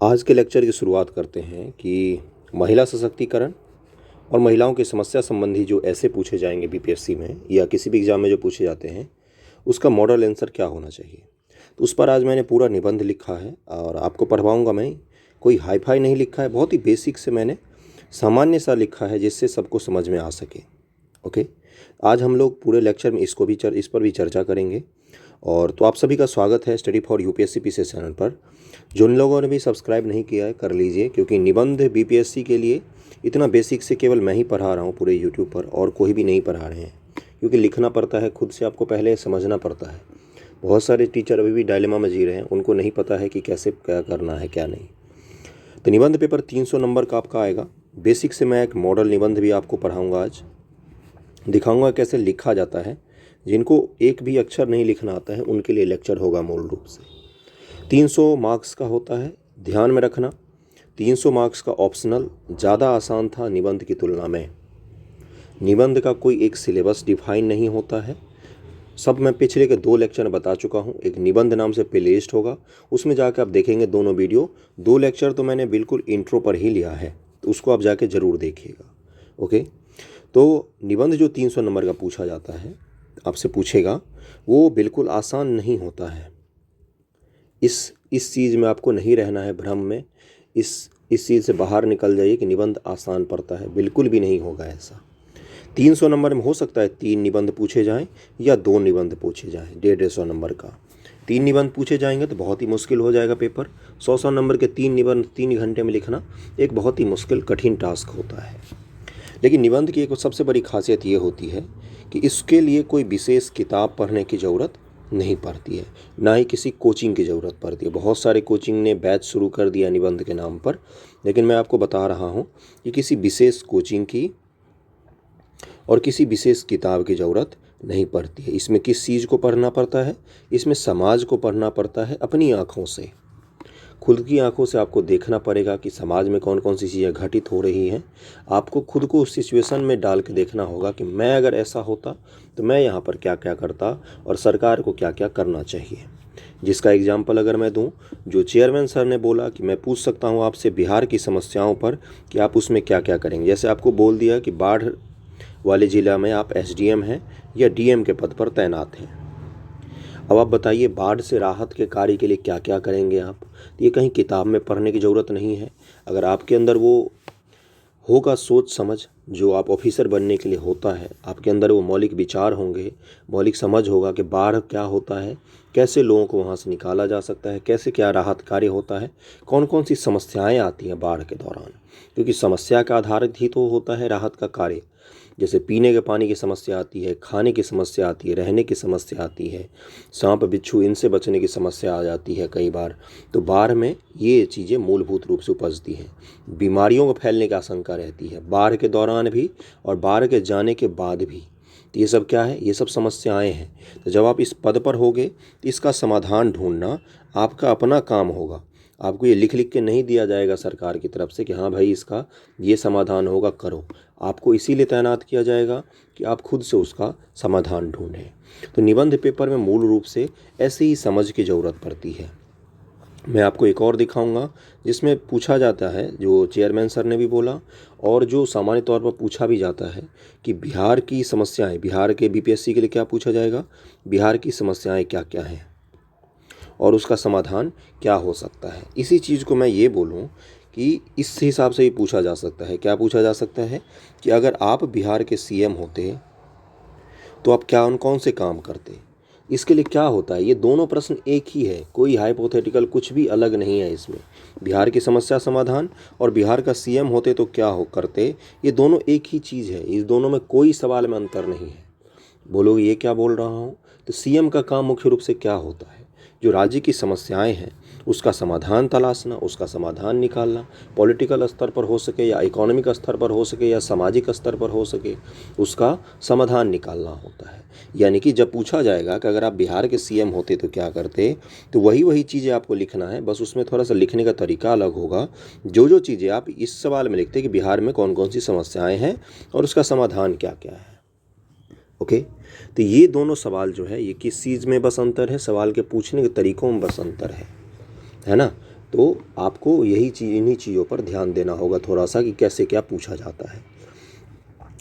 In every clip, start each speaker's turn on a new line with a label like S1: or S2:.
S1: आज के लेक्चर की शुरुआत करते हैं कि महिला सशक्तिकरण और महिलाओं की समस्या संबंधी जो ऐसे पूछे जाएंगे बीपीएससी में या किसी भी एग्जाम में जो पूछे जाते हैं उसका मॉडल आंसर क्या होना चाहिए। तो उस पर आज मैंने पूरा निबंध लिखा है और आपको पढ़वाऊंगा मैं। कोई हाई फाई नहीं लिखा है, बहुत ही बेसिक से मैंने सामान्य सा लिखा है जिससे सबको समझ में आ सके। ओके, आज हम लोग पूरे लेक्चर में इस पर भी चर्चा करेंगे। और तो आप सभी का स्वागत है study for UPSC PCS channel पर। जिन लोगों ने भी सब्सक्राइब नहीं किया है कर लीजिए, क्योंकि निबंध बीपीएससी के लिए इतना बेसिक से केवल मैं ही पढ़ा रहा हूँ पूरे यूट्यूब पर, और कोई भी नहीं पढ़ा रहे हैं, क्योंकि लिखना पड़ता है खुद से, आपको पहले समझना पड़ता है। बहुत सारे टीचर अभी भी डायलेमा में जी रहे हैं, उनको नहीं पता है कि कैसे क्या करना है क्या नहीं। तो निबंध पेपर 300 नंबर का आपका आएगा। बेसिक से मैं एक मॉडल निबंध भी आपको पढ़ाऊँगा, आज दिखाऊँगा कैसे लिखा जाता है। जिनको एक भी अक्षर नहीं लिखना आता है उनके लिए लेक्चर होगा मूल रूप से। 300 मार्क्स का होता है, ध्यान में रखना। 300 मार्क्स का ऑप्शनल ज़्यादा आसान था निबंध की तुलना में। निबंध का कोई एक सिलेबस डिफाइन नहीं होता है, सब मैं पिछले के 2 लेक्चर में बता चुका हूँ। एक निबंध नाम से प्लेलिस्ट होगा, उसमें जाकर आप देखेंगे दोनों वीडियो। 2 लेक्चर तो मैंने बिल्कुल इंट्रो पर ही लिया है, तो उसको आप जाके ज़रूर देखिएगा। ओके, तो निबंध जो 300 नंबर का पूछा जाता है, आपसे पूछेगा, वो बिल्कुल आसान नहीं होता है। इस चीज़ में आपको नहीं रहना है भ्रम में। इस चीज़ से बाहर निकल जाइए कि निबंध आसान पड़ता है, बिल्कुल भी नहीं होगा ऐसा। 300 नंबर में हो सकता है 3 निबंध पूछे जाएं या 2 निबंध पूछे जाएं, 150 नंबर का। 3 निबंध पूछे जाएंगे तो बहुत ही मुश्किल हो जाएगा पेपर। 100 नंबर के 3 निबंध 3 घंटे में लिखना एक बहुत ही मुश्किल कठिन टास्क होता है। लेकिन निबंध की एक सबसे बड़ी खासियत ये होती है कि इसके लिए कोई विशेष किताब पढ़ने की ज़रूरत नहीं पड़ती है, ना ही किसी कोचिंग की ज़रूरत पड़ती है। बहुत सारे कोचिंग ने बैच शुरू कर दिया निबंध के नाम पर, लेकिन मैं आपको बता रहा हूँ कि किसी विशेष कोचिंग की और किसी विशेष किताब की ज़रूरत नहीं पड़ती है। इसमें किस चीज़ को पढ़ना पड़ता है? इसमें समाज को पढ़ना पड़ता है अपनी आँखों से। खुद की आंखों से आपको देखना पड़ेगा कि समाज में कौन कौन सी चीज़ें घटित हो रही हैं। आपको खुद को उस सिचुएशन में डाल के देखना होगा कि मैं अगर ऐसा होता तो मैं यहाँ पर क्या क्या करता और सरकार को क्या क्या करना चाहिए। जिसका एग्जाम्पल अगर मैं दूं, जो चेयरमैन सर ने बोला कि मैं पूछ सकता हूँ आपसे बिहार की समस्याओं पर कि आप उसमें क्या क्या करेंगे। जैसे आपको बोल दिया कि बाढ़ वाले ज़िला में आप एसडीएम हैं या डीएम के पद पर तैनात हैं। अब आप बताइए बाढ़ से राहत के कार्य के लिए क्या क्या करेंगे आप। ये कहीं किताब में पढ़ने की ज़रूरत नहीं है। अगर आपके अंदर वो होगा सोच समझ जो आप ऑफिसर बनने के लिए होता है, आपके अंदर वो मौलिक विचार होंगे, मौलिक समझ होगा कि बाढ़ क्या होता है, कैसे लोगों को वहाँ से निकाला जा सकता है, कैसे क्या राहत कार्य होता है, कौन कौन सी समस्याएं आती हैं बाढ़ के दौरान, क्योंकि समस्या का आधारित ही तो होता है राहत का कार्य। जैसे पीने के पानी की समस्या आती है, खाने की समस्या आती है, रहने की समस्या आती है, सांप बिच्छू इनसे बचने की समस्या आ जाती है कई बार। तो बाढ़ में ये चीज़ें मूलभूत रूप से उपजती हैं। बीमारियों को फैलने की आशंका रहती है बाढ़ के दौरान भी और बाढ़ के जाने के बाद भी। तो ये सब क्या है? ये सब समस्याएं हैं। तो जब आप इस पद पर होगे तो इसका समाधान ढूंढना आपका अपना काम होगा। आपको ये लिख लिख के नहीं दिया जाएगा सरकार की तरफ से कि हाँ भाई इसका ये समाधान होगा, करो। आपको इसीलिए तैनात किया जाएगा कि आप खुद से उसका समाधान ढूंढें। तो निबंध पेपर में मूल रूप से ऐसे ही समझ की ज़रूरत पड़ती है। मैं आपको एक और दिखाऊंगा जिसमें पूछा जाता है, जो चेयरमैन सर ने भी बोला और जो सामान्य तौर पर पूछा भी जाता है कि बिहार की समस्याएं, बिहार के बीपीएससी के लिए क्या पूछा जाएगा, बिहार की समस्याएं क्या क्या हैं और उसका समाधान क्या हो सकता है। इसी चीज़ को मैं ये बोलूँ कि इस हिसाब से भी पूछा जा सकता है। क्या पूछा जा सकता है कि अगर आप बिहार के सीएम होते तो आप क्या कौन से काम करते, इसके लिए क्या होता है। ये दोनों प्रश्न एक ही है, कोई हाइपोथेटिकल कुछ भी अलग नहीं है इसमें। बिहार की समस्या समाधान और बिहार का सीएम होते तो क्या हो करते, ये दोनों एक ही चीज़ है। इस दोनों में कोई सवाल में अंतर नहीं है। बोलोगे ये क्या बोल रहा हूँ, तो सीएम का काम मुख्य रूप से क्या होता है, जो राज्य की समस्याएं हैं उसका समाधान तलाशना, उसका समाधान निकालना। पॉलिटिकल स्तर पर हो सके या इकोनॉमिक स्तर पर हो सके या सामाजिक स्तर पर हो सके, उसका समाधान निकालना होता है। यानी कि जब पूछा जाएगा कि अगर आप बिहार के सीएम होते तो क्या करते, तो वही चीज़ें आपको लिखना है, बस उसमें थोड़ा सा लिखने का तरीका अलग होगा। जो चीज़ें आप इस सवाल में लिखते कि बिहार में कौन कौन सी समस्याएँ हैं और उसका समाधान क्या क्या है। ओके, तो ये दोनों सवाल जो है ये किस चीज़ में बस अंतर है, सवाल के पूछने के तरीकों में बस अंतर है ना। तो आपको इन्हीं चीज़ों पर ध्यान देना होगा थोड़ा सा कि कैसे क्या पूछा जाता है।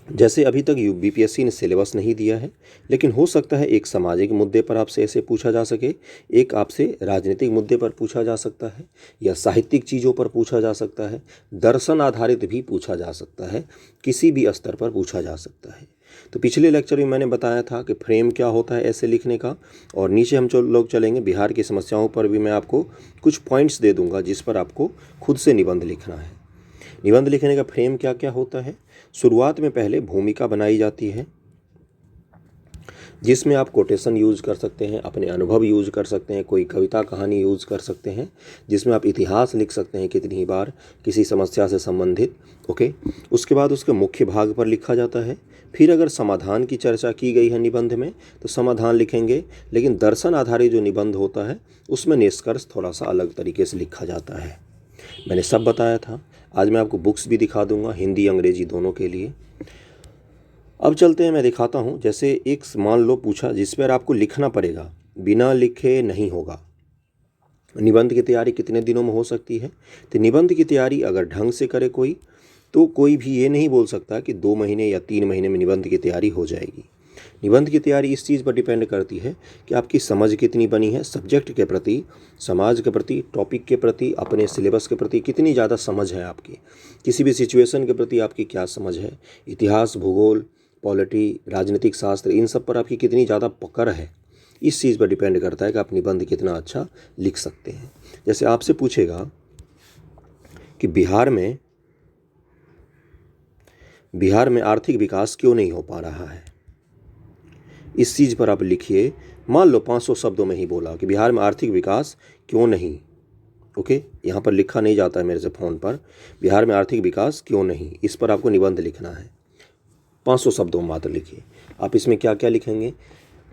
S1: जैसे अभी तक बीपीएससी ने सिलेबस नहीं दिया है, लेकिन हो सकता है एक सामाजिक मुद्दे पर आपसे ऐसे पूछा जा सके, एक आपसे राजनीतिक मुद्दे पर पूछा जा सकता है, या साहित्यिक चीज़ों पर पूछा जा सकता है, दर्शन आधारित भी पूछा जा सकता है, किसी भी स्तर पर पूछा जा सकता है। तो पिछले लेक्चर में मैंने बताया था कि फ्रेम क्या होता है ऐसे लिखने का, और नीचे हम लोग चलेंगे बिहार की समस्याओं पर भी मैं आपको कुछ पॉइंट्स दे दूंगा जिस पर आपको खुद से निबंध लिखना है। निबंध लिखने का फ्रेम क्या क्या होता है? शुरुआत में पहले भूमिका बनाई जाती है, जिसमें आप कोटेशन यूज़ कर सकते हैं, अपने अनुभव यूज़ कर सकते हैं, कोई कविता कहानी यूज़ कर सकते हैं, जिसमें आप इतिहास लिख सकते हैं कितनी बार किसी समस्या से संबंधित। ओके, उसके बाद उसके मुख्य भाग पर लिखा जाता है। फिर अगर समाधान की चर्चा की गई है निबंध में तो समाधान लिखेंगे, लेकिन दर्शन आधारित जो निबंध होता है उसमें निष्कर्ष थोड़ा सा अलग तरीके से लिखा जाता है। मैंने सब बताया था। आज मैं आपको बुक्स भी दिखा दूंगा, हिंदी अंग्रेजी दोनों के लिए। अब चलते हैं, मैं दिखाता हूं। जैसे एक मान लो पूछा जिस पर आपको लिखना पड़ेगा, बिना लिखे नहीं होगा। निबंध की तैयारी कितने दिनों में हो सकती है? तो निबंध की तैयारी अगर ढंग से करे कोई, तो कोई भी ये नहीं बोल सकता कि 2 महीने या 3 महीने में निबंध की तैयारी हो जाएगी। निबंध की तैयारी इस चीज़ पर डिपेंड करती है कि आपकी समझ कितनी बनी है, सब्जेक्ट के प्रति, समाज के प्रति, टॉपिक के प्रति, अपने सिलेबस के प्रति कितनी ज़्यादा समझ है आपकी, किसी भी सिचुएशन के प्रति आपकी क्या समझ है, इतिहास, भूगोल, पॉलिटी, राजनीतिक शास्त्र, इन सब पर आपकी कितनी ज़्यादा पकड़ है। इस चीज़ पर डिपेंड करता है कि आप निबंध कितना अच्छा लिख सकते हैं। जैसे आपसे पूछेगा कि बिहार में आर्थिक विकास क्यों नहीं हो पा रहा है, इस चीज़ पर आप लिखिए। मान लो 500 शब्दों में ही बोला कि बिहार में आर्थिक विकास क्यों नहीं। ओके, यहाँ पर लिखा नहीं जाता है मेरे से फ़ोन पर, बिहार में आर्थिक विकास क्यों नहीं, इस पर आपको निबंध लिखना है। 500 शब्दों में मात्र लिखिए। आप इसमें क्या क्या लिखेंगे?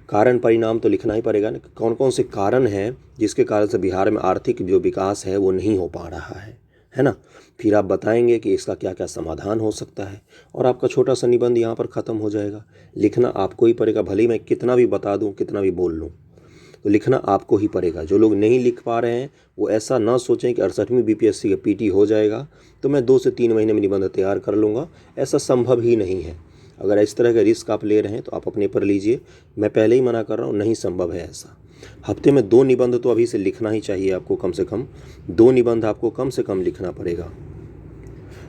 S1: कारण परिणाम तो लिखना ही पड़ेगा ना, कौन कौन से कारण हैं जिसके कारण से बिहार में आर्थिक जो विकास है वो नहीं हो पा रहा है ना। फिर आप बताएंगे कि इसका क्या क्या समाधान हो सकता है, और आपका छोटा सा निबंध यहाँ पर ख़त्म हो जाएगा। लिखना आपको ही पड़ेगा, भले ही मैं कितना भी बता दूँ, कितना भी बोल लूँ, तो लिखना आपको ही पड़ेगा। जो लोग नहीं लिख पा रहे हैं वो ऐसा ना सोचें कि 68वीं बीपीएससी का पीटी हो जाएगा तो मैं 2 से 3 महीने में निबंध तैयार कर लूँगा। ऐसा संभव ही नहीं है। अगर इस तरह का रिस्क आप ले रहे हैं तो आप अपने पर लीजिए। मैं पहले ही मना कर रहा हूँ, नहीं संभव है ऐसा। हफ्ते में 2 निबंध तो अभी से लिखना ही चाहिए आपको, कम से कम 2 निबंध आपको कम से कम लिखना पड़ेगा।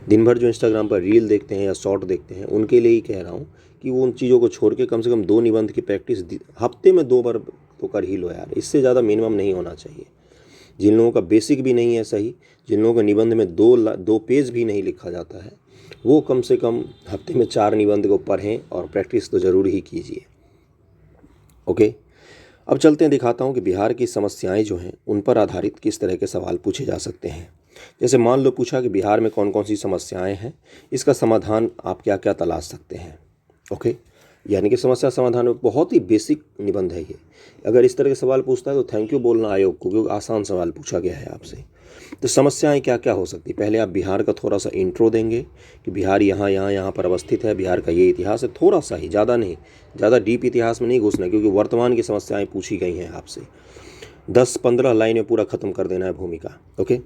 S1: दिन भर जो इंस्टाग्राम पर रील देखते हैं या शॉर्ट देखते हैं उनके लिए ही कह रहा हूँ कि वो उन चीज़ों को छोड़ के कम से कम 2 निबंध की प्रैक्टिस हफ्ते में 2 बार तो कर ही लो यार, इससे ज़्यादा मिनिमम नहीं होना चाहिए। जिन लोगों का बेसिक भी नहीं है सही, जिन लोगों का निबंध में 2 पेज भी नहीं लिखा जाता है, वो कम से कम हफ्ते में 4 निबंध को पढ़ें और प्रैक्टिस तो ज़रूर ही कीजिए। ओके, अब चलते हैं, दिखाता हूँ कि बिहार की समस्याएं जो हैं उन पर आधारित किस तरह के सवाल पूछे जा सकते हैं। जैसे मान लो पूछा कि बिहार में कौन कौन सी समस्याएं हैं, इसका समाधान आप क्या क्या तलाश सकते हैं। ओके, यानी कि समस्या समाधान में बहुत ही बेसिक निबंध है ये। अगर इस तरह के सवाल पूछता है तो थैंक यू बोलना आयोग को, क्योंकि आसान सवाल पूछा गया है आपसे। तो समस्याएं क्या क्या हो सकती है? पहले आप बिहार का थोड़ा सा इंट्रो देंगे कि बिहार यहाँ पर अवस्थित है, बिहार का ये इतिहास है, थोड़ा सा ही, ज़्यादा नहीं, ज़्यादा डीप इतिहास में नहीं घुसना, क्योंकि वर्तमान की समस्याएं पूछी गई हैं आपसे। 10-15 लाइन में पूरा ख़त्म कर देना है भूमिका। ओके,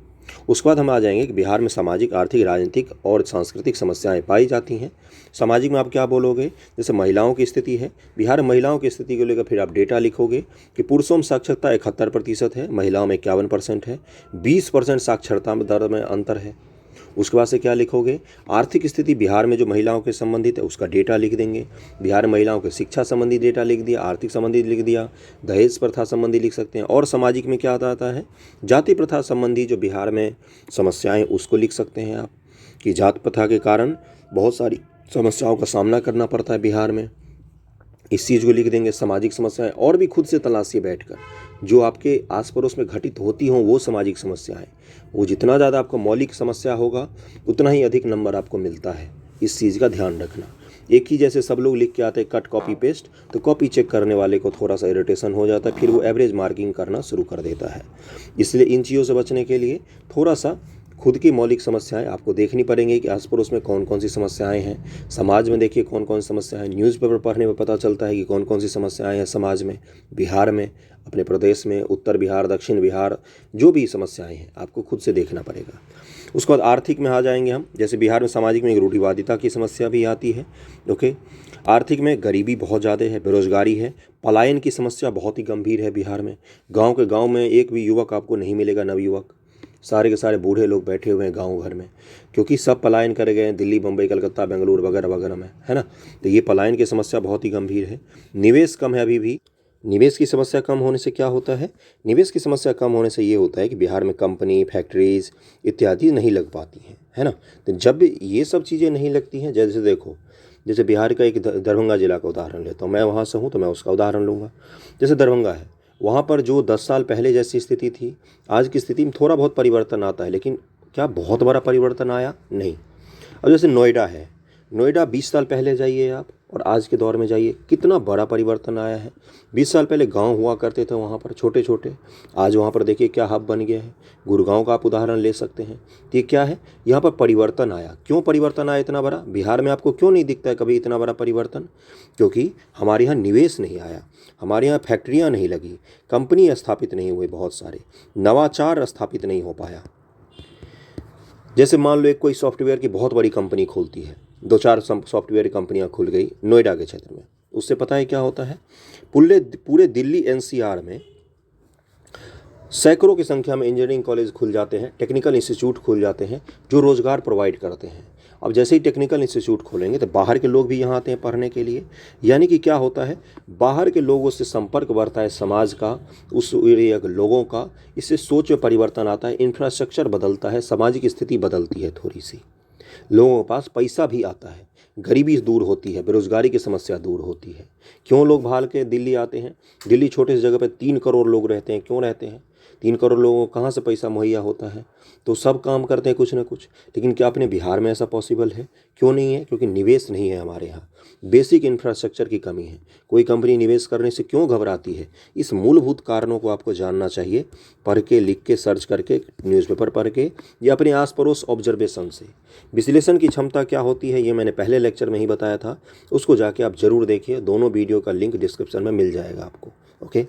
S1: उसके बाद हम आ जाएंगे कि बिहार में सामाजिक, आर्थिक, राजनीतिक और सांस्कृतिक समस्याएं पाई जाती हैं। सामाजिक में आप क्या बोलोगे? जैसे महिलाओं की स्थिति है, बिहार में महिलाओं की स्थिति को लेकर फिर आप डेटा लिखोगे कि पुरुषों में साक्षरता 71% है, महिलाओं में 51% है, 20% साक्षरता में दर में अंतर है। उसके बाद से क्या लिखोगे? आर्थिक स्थिति बिहार में जो महिलाओं के संबंधित है उसका डेटा लिख देंगे। बिहार में महिलाओं के शिक्षा संबंधी डेटा लिख दिया, आर्थिक संबंधी लिख दिया, दहेज प्रथा संबंधी लिख सकते हैं। और सामाजिक में क्या आता है? जाति प्रथा संबंधी जो बिहार में समस्याएं उसको लिख सकते हैं आप, कि जाति प्रथा के कारण बहुत सारी समस्याओं का सामना करना पड़ता है बिहार में, इस चीज़ को लिख देंगे। सामाजिक समस्याएं और भी खुद से तलाशिए बैठकर, जो आपके आस पड़ोस में घटित होती हों वो सामाजिक समस्याएं। वो जितना ज़्यादा आपका मौलिक समस्या होगा उतना ही अधिक नंबर आपको मिलता है, इस चीज़ का ध्यान रखना। एक ही जैसे सब लोग लिख के आते हैं कट कॉपी पेस्ट, तो कॉपी चेक करने वाले को थोड़ा सा इरिटेशन हो जाता है, फिर वो एवरेज मार्किंग करना शुरू कर देता है। इसलिए इन चीज़ों से बचने के लिए थोड़ा सा खुद की मौलिक समस्याएं आपको देखनी पड़ेंगी कि आस पड़ोस में कौन कौन सी समस्याएं हैं, समाज में देखिए कौन कौन सी समस्याएं हैं। न्यूज़पेपर पढ़ने में पता चलता है कि कौन कौन सी समस्याएं हैं समाज में, बिहार में, अपने प्रदेश में, उत्तर बिहार, दक्षिण बिहार, जो भी समस्याएं हैं आपको खुद से देखना पड़ेगा। उसके बाद आर्थिक में आ जाएंगे हम। जैसे बिहार में सामाजिक में एक रूढ़िवादिता की समस्या भी आती है। ओके, आर्थिक में गरीबी बहुत ज़्यादा है, बेरोजगारी है, पलायन की समस्या बहुत ही गंभीर है बिहार में। गांव के गांव में एक भी युवक आपको नहीं मिलेगा, नवयुवक। सारे के सारे बूढ़े लोग बैठे हुए हैं गांव घर में, क्योंकि सब पलायन कर गए हैं दिल्ली, बम्बई, कलकत्ता, बेंगलुरु वगैरह वगैरह में, है ना। तो ये पलायन की समस्या बहुत ही गंभीर है। निवेश कम है अभी भी। निवेश की समस्या कम होने से क्या होता है? निवेश की समस्या कम होने से ये होता है कि बिहार में कंपनी, फैक्ट्रीज इत्यादि नहीं लग पाती हैं, है ना। तो जब ये सब चीज़ें नहीं लगती हैं, जैसे देखो, जैसे बिहार का एक दरभंगा जिला का उदाहरण लेता हूँ, मैं वहाँ से हूँ तो मैं उसका उदाहरण लूँगा। जैसे दरभंगा है, वहाँ पर जो 10 साल पहले जैसी स्थिति थी, आज की स्थिति में थोड़ा बहुत परिवर्तन आता है, लेकिन क्या बहुत बड़ा परिवर्तन आया? नहीं। अब जैसे नोएडा है, नोएडा 20 साल पहले जाइए आप और आज के दौर में जाइए, कितना बड़ा परिवर्तन आया है। 20 साल पहले गांव हुआ करते थे वहाँ पर छोटे छोटे, आज वहाँ पर देखिए क्या हब बन गया है। गुड़गांव का आप उदाहरण ले सकते हैं। ये क्या है? यहाँ पर परिवर्तन आया। क्यों परिवर्तन आया इतना बड़ा? बिहार में आपको क्यों नहीं दिखता है कभी इतना बड़ा परिवर्तन? क्योंकि हमारे यहाँ निवेश नहीं आया, हमारे यहाँ फैक्ट्रियाँ नहीं लगी, कंपनी स्थापित नहीं हुए, बहुत सारे नवाचार स्थापित नहीं हो पाया। जैसे मान लो एक कोई सॉफ्टवेयर की बहुत बड़ी कंपनी खोलती है, 2-4 सॉफ्टवेयर कंपनियां खुल गई नोएडा के क्षेत्र में, उससे पता है क्या होता है? पूरे दिल्ली एनसीआर में सैकड़ों की संख्या में इंजीनियरिंग कॉलेज खुल जाते हैं, टेक्निकल इंस्टीट्यूट खुल जाते हैं जो रोजगार प्रोवाइड करते हैं। अब जैसे ही टेक्निकल इंस्टीट्यूट खोलेंगे तो बाहर के लोग भी यहाँ आते हैं पढ़ने के लिए। यानी कि क्या होता है, बाहर के लोगों से संपर्क बढ़ता है समाज का, उस एरिया के लोगों का। इससे सोच में परिवर्तन आता है, इंफ्रास्ट्रक्चर बदलता है, सामाजिक स्थिति बदलती है थोड़ी सी, लोगों के पास पैसा भी आता है, गरीबी दूर होती है, बेरोजगारी की समस्या दूर होती है। क्यों लोग भाग के दिल्ली आते हैं? दिल्ली छोटे सी जगह पर 3 करोड़ लोग रहते हैं। क्यों रहते हैं? 3 करोड़ लोगों को कहाँ से पैसा मुहैया होता है? तो सब काम करते हैं कुछ ना कुछ। लेकिन क्या अपने बिहार में ऐसा पॉसिबल है? क्यों नहीं है? क्योंकि निवेश नहीं है हमारे यहाँ, बेसिक इंफ्रास्ट्रक्चर की कमी है। कोई कंपनी निवेश करने से क्यों घबराती है? इस मूलभूत कारणों को आपको जानना चाहिए, पढ़ के, लिख के, सर्च करके, न्यूज़पेपर पढ़ के, या अपने आस पड़ोस ऑब्जर्वेशन से। विश्लेषण की क्षमता क्या होती है ये मैंने पहले लेक्चर में ही बताया था, उसको जाके आप जरूर देखिए। दोनों वीडियो का लिंक डिस्क्रिप्शन में मिल जाएगा आपको। ओके,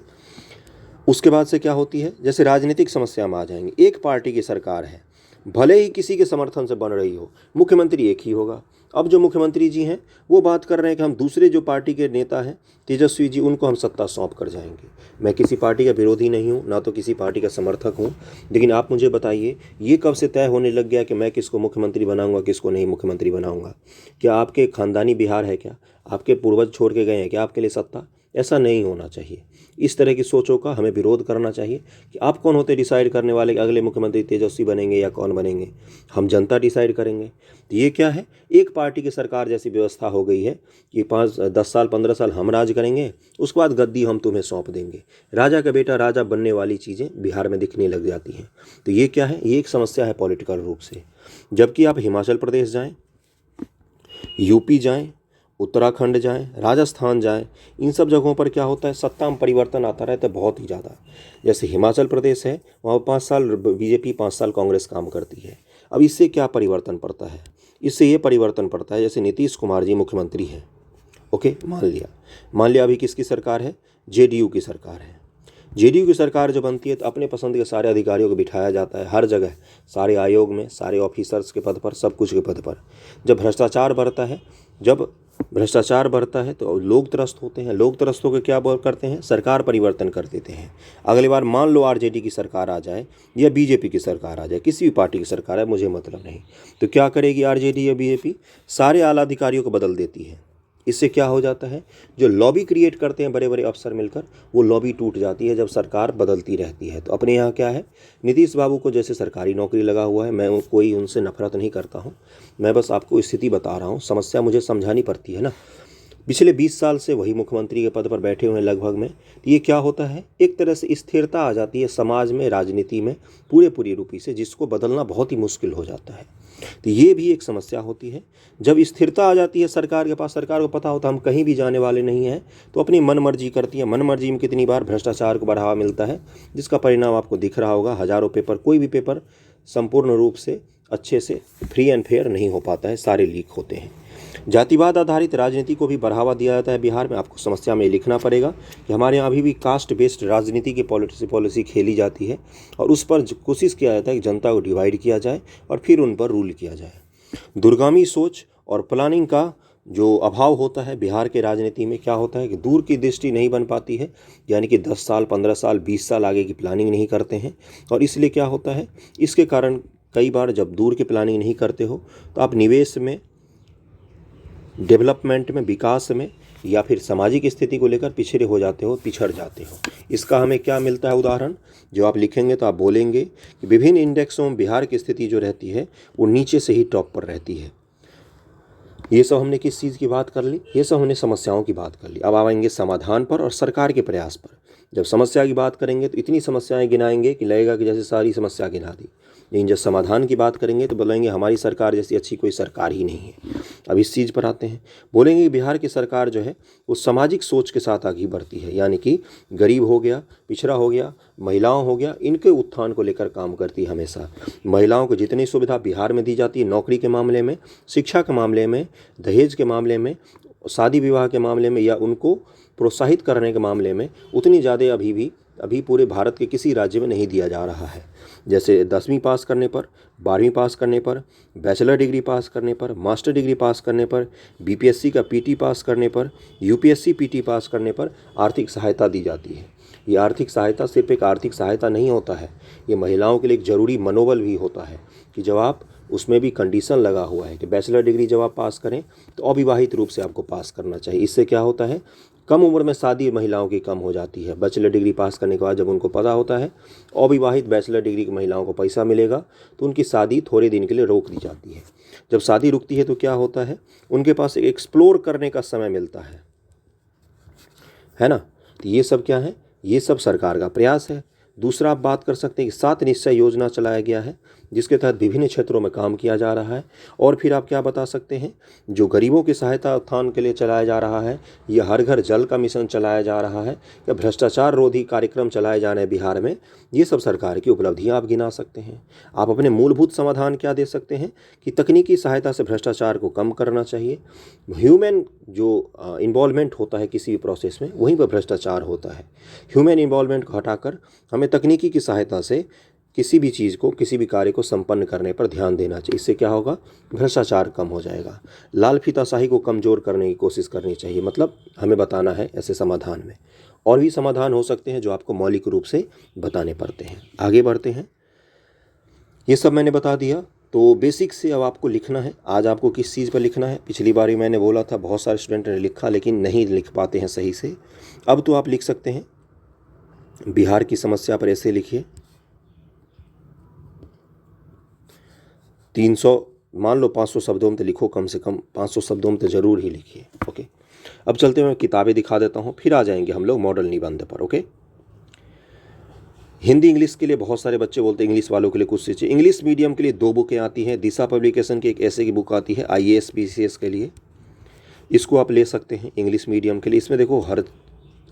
S1: उसके बाद से क्या होती है, जैसे राजनीतिक समस्या में आ जाएंगे। एक पार्टी की सरकार है, भले ही किसी के समर्थन से बन रही हो, मुख्यमंत्री एक ही होगा। अब जो मुख्यमंत्री जी हैं वो बात कर रहे हैं कि हम दूसरे जो पार्टी के नेता हैं, तेजस्वी जी, उनको हम सत्ता सौंप कर जाएंगे। मैं किसी पार्टी का विरोधी नहीं हूँ, ना तो किसी पार्टी का समर्थक हूँ, लेकिन आप मुझे बताइए ये कब से तय होने लग गया कि मैं किसको मुख्यमंत्री बनाऊंगा, किसको नहीं मुख्यमंत्री बनाऊंगा? क्या आपके खानदानी बिहार है? क्या आपके पूर्वज छोड़ के गए हैं क्या आपके लिए सत्ता? ऐसा नहीं होना चाहिए। इस तरह की सोचों का हमें विरोध करना चाहिए कि आप कौन होते डिसाइड करने वाले कि अगले मुख्यमंत्री तेजस्वी बनेंगे या कौन बनेंगे? हम जनता डिसाइड करेंगे। तो ये क्या है, एक पार्टी की सरकार जैसी व्यवस्था हो गई है कि 5-10 साल 15 साल हम राज करेंगे, उसके बाद गद्दी हम तुम्हें सौंप देंगे। राजा का बेटा राजा बनने वाली चीज़ें बिहार में दिखने लग जाती हैं। तो ये क्या है, ये एक समस्या है पॉलिटिकल रूप से। जबकि आप हिमाचल प्रदेश जाएँ, यूपी जाएँ, उत्तराखंड जाएं, राजस्थान जाएं, इन सब जगहों पर क्या होता है, सत्ता में परिवर्तन आता रहता है बहुत ही ज़्यादा। जैसे हिमाचल प्रदेश है, वहाँ 5 साल बीजेपी, 5 साल कांग्रेस काम करती है। अब इससे क्या परिवर्तन पड़ता है? इससे ये परिवर्तन पड़ता है, जैसे नीतीश कुमार जी मुख्यमंत्री हैं, ओके, मान लिया अभी किसकी सरकार है? जेडीयू की सरकार है। जेडीयू की सरकार जो बनती है तो अपने पसंद के सारे अधिकारियों को बिठाया जाता है हर जगह, सारे आयोग में, सारे ऑफिसर्स के पद पर, सब कुछ के पद पर। जब भ्रष्टाचार बढ़ता है तो लोग त्रस्त होते हैं। लोग त्रस्त होकर क्या करते हैं, सरकार परिवर्तन कर देते हैं। अगली बार मान लो आरजेडी की सरकार आ जाए या बीजेपी की सरकार आ जाए, किसी भी पार्टी की सरकार है, मुझे मतलब नहीं, तो क्या करेगी आरजेडी या बीजेपी? सारे आला अधिकारियों को बदल देती है। इससे क्या हो जाता है, जो लॉबी क्रिएट करते हैं बड़े बड़े अफसर मिलकर, वो लॉबी टूट जाती है जब सरकार बदलती रहती है। तो अपने यहाँ क्या है, नीतीश बाबू को जैसे सरकारी नौकरी लगा हुआ है, मैं कोई उनसे नफरत नहीं करता हूँ, मैं बस आपको स्थिति बता रहा हूँ, समस्या मुझे समझानी पड़ती है ना। पिछले 20 साल से वही मुख्यमंत्री के पद पर बैठे हुए हैं लगभग में। तो ये क्या होता है, एक तरह से स्थिरता आ जाती है समाज में, राजनीति में पूरी रूपी से, जिसको बदलना बहुत ही मुश्किल हो जाता है। तो ये भी एक समस्या होती है। जब स्थिरता आ जाती है सरकार के पास, सरकार को पता होता हम कहीं भी जाने वाले नहीं हैं, तो अपनी मनमर्जी करती है। मनमर्जी में कितनी बार भ्रष्टाचार को बढ़ावा मिलता है, जिसका परिणाम आपको दिख रहा होगा। हज़ारों पेपर, कोई भी पेपर संपूर्ण रूप से अच्छे से फ्री एंड फेयर नहीं हो पाता है, सारे लीक होते हैं। जातिवाद आधारित राजनीति को भी बढ़ावा दिया जाता है बिहार में। आपको समस्या में लिखना पड़ेगा कि हमारे यहाँ अभी भी कास्ट बेस्ड राजनीति की पॉलिसी खेली जाती है और उस पर कोशिश किया जाता है कि जनता को डिवाइड किया जाए और फिर उन पर रूल किया जाए। दूरगामी सोच और प्लानिंग का जो अभाव होता है बिहार के राजनीति में, क्या होता है कि दूर की दृष्टि नहीं बन पाती है, यानी कि 10 साल 15 साल 20 साल आगे की प्लानिंग नहीं करते हैं। और इसलिए क्या होता है, इसके कारण कई बार जब दूर की प्लानिंग नहीं करते हो तो आप निवेश में, डेवलपमेंट में, विकास में या फिर सामाजिक स्थिति को लेकर पिछड़े हो जाते हो, पिछड़ जाते हो। इसका हमें क्या मिलता है उदाहरण, जो आप लिखेंगे तो आप बोलेंगे कि विभिन्न इंडेक्सों में बिहार की स्थिति जो रहती है वो नीचे से ही टॉप पर रहती है। ये सब हमने किस चीज़ की बात कर ली, ये सब हमने समस्याओं की बात कर ली। अब आएंगे समाधान पर और सरकार के प्रयास पर। जब समस्या की बात करेंगे तो इतनी समस्याएं गिनाएंगे कि लगेगा कि जैसे सारी समस्या गिना दी, लेकिन जब समाधान की बात करेंगे तो बोलेंगे हमारी सरकार जैसी अच्छी कोई सरकार ही नहीं है। अब इस चीज़ पर आते हैं, बोलेंगे कि बिहार की सरकार जो है वो सामाजिक सोच के साथ आगे बढ़ती है, यानी कि गरीब हो गया, पिछड़ा हो गया, महिलाओं हो गया, इनके उत्थान को लेकर काम करती है हमेशा। महिलाओं को जितनी सुविधा बिहार में दी जाती है, नौकरी के मामले में, शिक्षा के मामले में, दहेज के मामले में, शादी विवाह के मामले में या उनको प्रोत्साहित करने के मामले में, उतनी ज़्यादा अभी पूरे भारत के किसी राज्य में नहीं दिया जा रहा है। जैसे 10वीं पास करने पर, 12वीं पास करने पर, बैचलर डिग्री पास करने पर, मास्टर डिग्री पास करने पर, बीपीएससी का पीटी पास करने पर, यूपीएससी पीटी पास करने पर आर्थिक सहायता दी जाती है। ये आर्थिक सहायता सिर्फ एक आर्थिक सहायता नहीं होता है, ये महिलाओं के लिए एक ज़रूरी मनोबल भी होता है कि जब आप, उसमें भी कंडीशन लगा हुआ है कि बैचलर डिग्री जब आप पास करें तो अविवाहित रूप से आपको पास करना चाहिए। इससे क्या होता है, कम उम्र में शादी महिलाओं की कम हो जाती है। बैचलर डिग्री पास करने के बाद जब उनको पता होता है अविवाहित बैचलर डिग्री की महिलाओं को पैसा मिलेगा तो उनकी शादी थोड़े दिन के लिए रोक दी जाती है। जब शादी रुकती है तो क्या होता है, उनके पास एक एक्सप्लोर करने का समय मिलता है ना। तो ये सब क्या है, ये सब सरकार का प्रयास है। दूसरा आप बात कर सकते हैं कि 7 निश्चय योजना चलाया गया है जिसके तहत विभिन्न क्षेत्रों में काम किया जा रहा है। और फिर आप क्या बता सकते हैं, जो गरीबों की सहायता उत्थान के लिए चलाया जा रहा है, या हर घर जल का मिशन चलाया जा रहा है, या भ्रष्टाचार रोधी कार्यक्रम चलाए जा रहे हैं बिहार में, ये सब सरकार की उपलब्धियां आप गिना सकते हैं। आप अपने मूलभूत समाधान क्या दे सकते हैं कि तकनीकी सहायता से भ्रष्टाचार को कम करना चाहिए। ह्यूमन जो इन्वॉल्वमेंट होता है किसी भी प्रोसेस में, वहीं पर भ्रष्टाचार होता है। ह्यूमन इन्वॉल्वमेंट को हटाकर हमें तकनीकी की सहायता से किसी भी चीज़ को, किसी भी कार्य को संपन्न करने पर ध्यान देना चाहिए। इससे क्या होगा, भ्रष्टाचार कम हो जाएगा। लाल फीताशाही को कमज़ोर करने की कोशिश करनी चाहिए, मतलब हमें बताना है ऐसे समाधान में। और भी समाधान हो सकते हैं जो आपको मौलिक रूप से बताने पड़ते हैं। आगे बढ़ते हैं, ये सब मैंने बता दिया। तो बेसिक से अब आपको लिखना है। आज आपको किस चीज़ पर लिखना है, पिछली बार भी मैंने बोला था बहुत सारे स्टूडेंट ने लिखा लेकिन नहीं लिख पाते हैं सही से। अब तो आप लिख सकते हैं, बिहार की समस्या पर ऐसे लिखिए 300, मान लो 500 शब्दों में तो लिखो, कम से कम 500 शब्दों में तो ज़रूर ही लिखिए। ओके, अब चलते मैं किताबें दिखा देता हूँ, फिर आ जाएंगे हम लोग मॉडल निबंध पर। ओके, हिंदी इंग्लिश के लिए बहुत सारे बच्चे बोलते हैं इंग्लिश वालों के लिए कुछ चीज़ें। इंग्लिश मीडियम के लिए 2 बुकें आती हैं। दिशा पब्लिकेशन की एक ऐसे की बुक आती है IAS PCS के लिए, इसको आप ले सकते हैं इंग्लिश मीडियम के लिए। इसमें देखो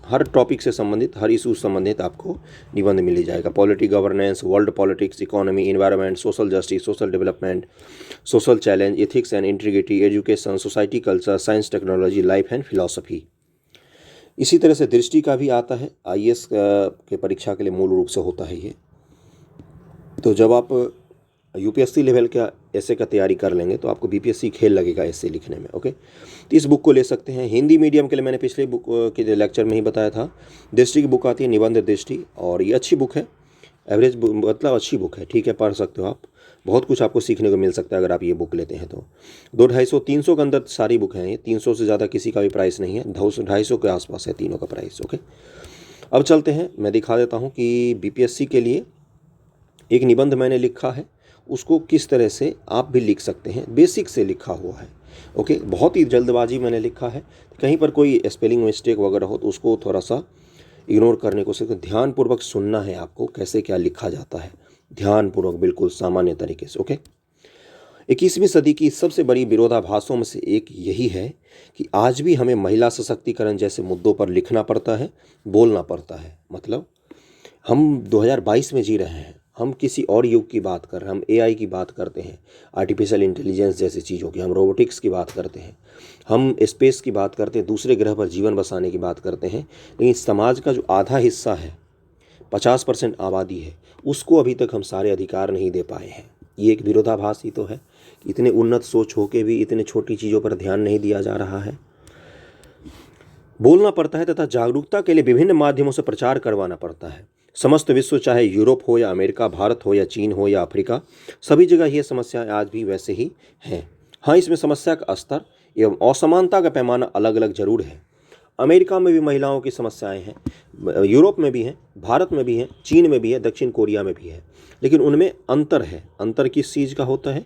S1: हर टॉपिक से संबंधित, हर इशू से संबंधित आपको निबंध मिल जाएगा। Polity, governance, world politics, economy, environment, social justice, social development, social challenge, ethics and integrity, education, society culture, science technology, life and philosophy. इसी तरह से दृष्टि का भी आता है, IAS के परीक्षा के लिए मूल रूप से होता है ये। तो जब आप UPSC लेवल का ऐसे का तैयारी कर लेंगे तो आपको BPSC खेल लगेगा ऐसे लिखने में। ओके, तो इस बुक को ले सकते हैं। हिंदी मीडियम के लिए मैंने पिछले बुक के लेक्चर में ही बताया था, दृष्टि की बुक आती है निबंध दृष्टि, और ये अच्छी बुक है, एवरेज मतलब अच्छी बुक है, ठीक है, पढ़ सकते हो आप। बहुत कुछ आपको सीखने को मिल सकता है अगर आप ये बुक लेते हैं तो। 200, 300 के अंदर सारी बुक हैं ये, 300 से ज़्यादा किसी का भी प्राइस नहीं है, 250 के आसपास है तीनों का प्राइस। ओके, अब चलते हैं, मैं दिखा देता हूँ कि BPSC के लिए एक निबंध मैंने लिखा है, उसको किस तरह से आप भी लिख सकते हैं, बेसिक से लिखा हुआ है। ओके, बहुत ही जल्दबाजी मैंने लिखा है, कहीं पर कोई स्पेलिंग मिस्टेक वगैरह हो तो उसको थोड़ा सा इग्नोर करने को सीखें। ध्यानपूर्वक सुनना है आपको कैसे क्या लिखा जाता है, ध्यानपूर्वक, बिल्कुल सामान्य तरीके से। ओके, 21वीं सदी की सबसे बड़ी विरोधाभासों में से एक यही है कि आज भी हमें महिला सशक्तिकरण जैसे मुद्दों पर लिखना पड़ता है, बोलना पड़ता है। मतलब हम 2022 में जी रहे हैं, हम किसी और युग की बात कर रहे हैं, हम एआई की बात करते हैं, आर्टिफिशियल इंटेलिजेंस जैसी चीज़ों की, हम रोबोटिक्स की बात करते हैं, हम स्पेस की बात करते हैं, दूसरे ग्रह पर जीवन बसाने की बात करते हैं, लेकिन समाज का जो आधा हिस्सा है, 50% आबादी है, उसको अभी तक हम सारे अधिकार नहीं दे पाए हैं। ये एक विरोधाभास ही तो है। इतने उन्नत सोच होके भी इतने छोटी चीज़ों पर ध्यान नहीं दिया जा रहा है। बोलना पड़ता है तथा जागरूकता के लिए विभिन्न माध्यमों से प्रचार करवाना पड़ता है। समस्त विश्व, चाहे यूरोप हो या अमेरिका, भारत हो या चीन हो या अफ्रीका, सभी जगह ये समस्याएं आज भी वैसे ही हैं। हाँ, इसमें समस्या का स्तर एवं असमानता का पैमाना अलग अलग जरूर है। अमेरिका में भी महिलाओं की समस्याएं हैं, यूरोप में भी हैं, भारत में भी हैं, चीन में भी है, दक्षिण कोरिया में भी है, लेकिन उनमें अंतर है। अंतर किस चीज़ का होता है?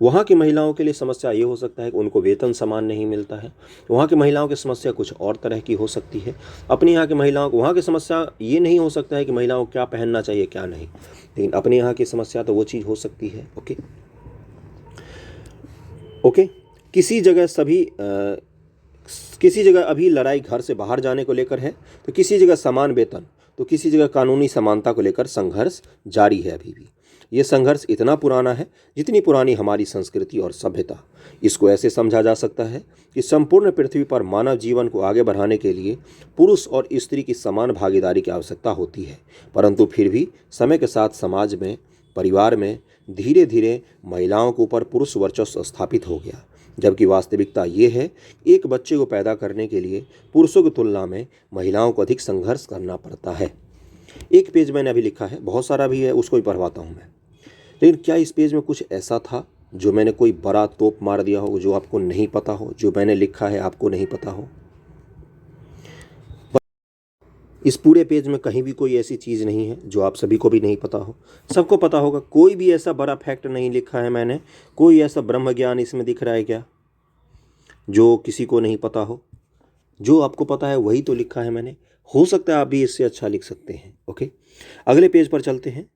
S1: वहाँ की महिलाओं के लिए समस्या ये हो सकता है कि उनको वेतन समान नहीं मिलता है। वहाँ की महिलाओं की समस्या कुछ और तरह की हो सकती है। अपने यहाँ की महिलाओं को, वहाँ की समस्या ये नहीं हो सकता है कि महिलाओं को क्या पहनना चाहिए क्या नहीं, लेकिन अपने यहाँ की समस्या तो वो चीज़ हो सकती है। ओके, किसी जगह अभी लड़ाई घर से बाहर जाने को लेकर है, तो किसी जगह समान वेतन, तो किसी जगह कानूनी समानता को लेकर संघर्ष जारी है। अभी भी ये संघर्ष इतना पुराना है जितनी पुरानी हमारी संस्कृति और सभ्यता। इसको ऐसे समझा जा सकता है कि संपूर्ण पृथ्वी पर मानव जीवन को आगे बढ़ाने के लिए पुरुष और स्त्री की समान भागीदारी की आवश्यकता होती है, परंतु फिर भी समय के साथ समाज में, परिवार में धीरे धीरे महिलाओं के ऊपर पुरुष वर्चस्व स्थापित हो गया। जबकि वास्तविकता ये है, एक बच्चे को पैदा करने के लिए पुरुषों की तुलना में महिलाओं को अधिक संघर्ष करना पड़ता है। एक पेज मैंने अभी लिखा है, बहुत सारा भी है, उसको भी पढ़वाता हूँ मैं। लेकिन क्या इस पेज में कुछ ऐसा था जो मैंने कोई बड़ा तोप मार दिया हो, जो आपको नहीं पता हो, जो मैंने लिखा है आपको नहीं पता हो? इस पूरे पेज में कहीं भी कोई ऐसी चीज़ नहीं है जो आप सभी को भी नहीं पता हो। सबको पता होगा। कोई भी ऐसा बड़ा फैक्ट नहीं लिखा है मैंने, कोई ऐसा ब्रह्म ज्ञान इसमें दिख रहा है क्या जो किसी को नहीं पता हो? जो आपको पता है वही तो लिखा है मैंने। हो सकता है आप भी इससे अच्छा लिख सकते हैं। ओके, अगले पेज पर चलते हैं।